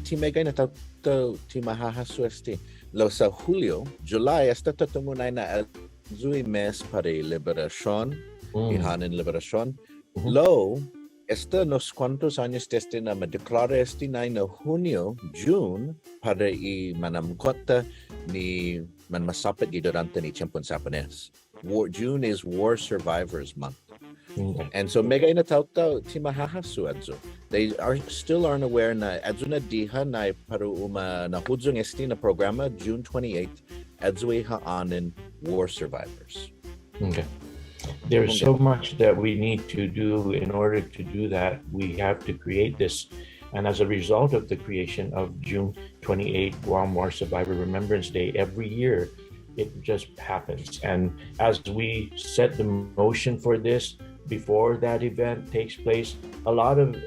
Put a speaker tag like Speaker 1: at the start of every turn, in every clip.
Speaker 1: timegay na tawto timahahasu esti. Lo sa Julio, July, esta tatumunay na Zui mes para liberación, ihanin liberación. Lo, esta nos cuantos años desde na madeclara este na Junio, June, para i manamkota ni manmasapit di durante ni tiempon Japanese. June is War Survivors Month. And so mega ina tawtaw timahahasu adzo. They still aren't aware na adzo na diha na paru na hudzong esti na programa June 28th adzo haanin War Survivors.
Speaker 2: Okay. There's so much that we need to do. In order to do that, we have to create this. And as a result of the creation of June 28 Guam War Survivor Remembrance Day, every year it just happens. And as we set the motion for this, before that event takes place, a lot of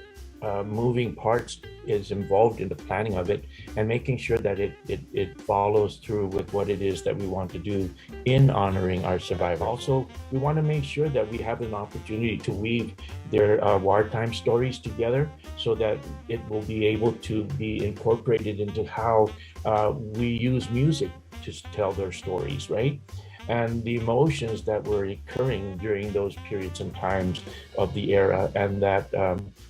Speaker 2: moving parts is involved in the planning of it and making sure that it follows through with what it is that we want to do in honoring our survivors. Also, we want to make sure that we have an opportunity to weave their wartime stories together so that it will be able to be incorporated into how we use music to tell their stories, right? And the emotions that were occurring during those periods and times of the era, and that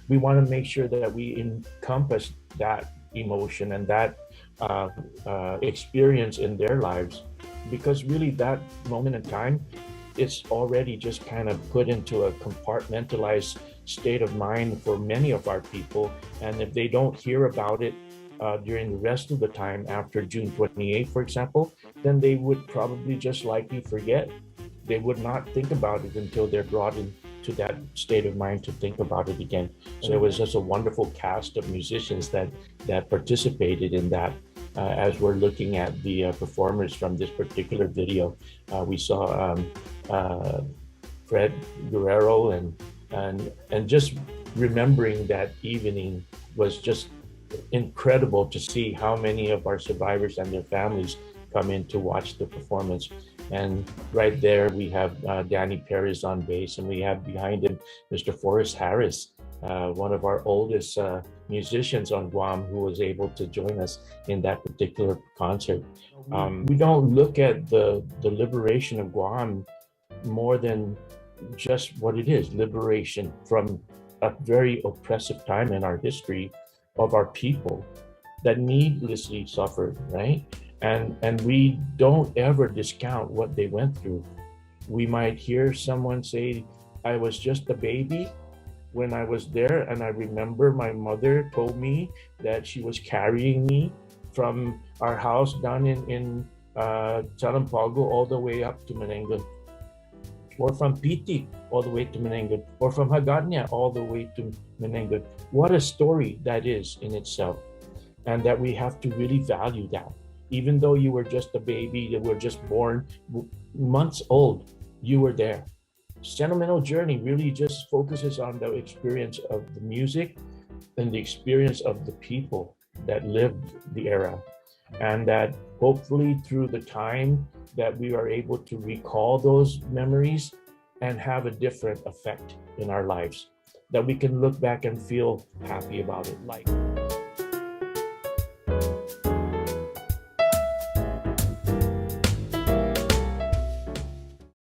Speaker 2: we want to make sure that we encompass that emotion and that experience in their lives, because really that moment in time, it's already just kind of put into a compartmentalized state of mind for many of our people. And if they don't hear about it during the rest of the time after June 28, for example, then they would probably just likely forget. They would not think about it until they're brought into that state of mind to think about it again. So there was just a wonderful cast of musicians that participated in that. As we're looking at the performers from this particular video, we saw Fred Guerrero, and just remembering that evening was just incredible to see how many of our survivors and their families come in to watch the performance. And right there we have Desiree Perez on bass, and we have behind him Mr. Forrest Harris, one of our oldest musicians on Guam, who was able to join us in that particular concert. We don't look at the liberation of Guam more than just what it is, liberation from a very oppressive time in our history of our people that needlessly suffered, right? And we don't ever discount what they went through. We might hear someone say, I was just a baby when I was there, and I remember my mother told me that she was carrying me from our house down in Salampago all the way up to Menangan, or from Piti all the way to Menangan, or from Hagåtña all the way to Menangan. What a story that is in itself, and that we have to really value that. Even though you were just a baby, you were just born months old, you were there. Sentimental Journey really just focuses on the experience of the music and the experience of the people that lived the era, and that hopefully through the time that we are able to recall those memories and have a different effect in our lives, that we can look back and feel happy about it. Like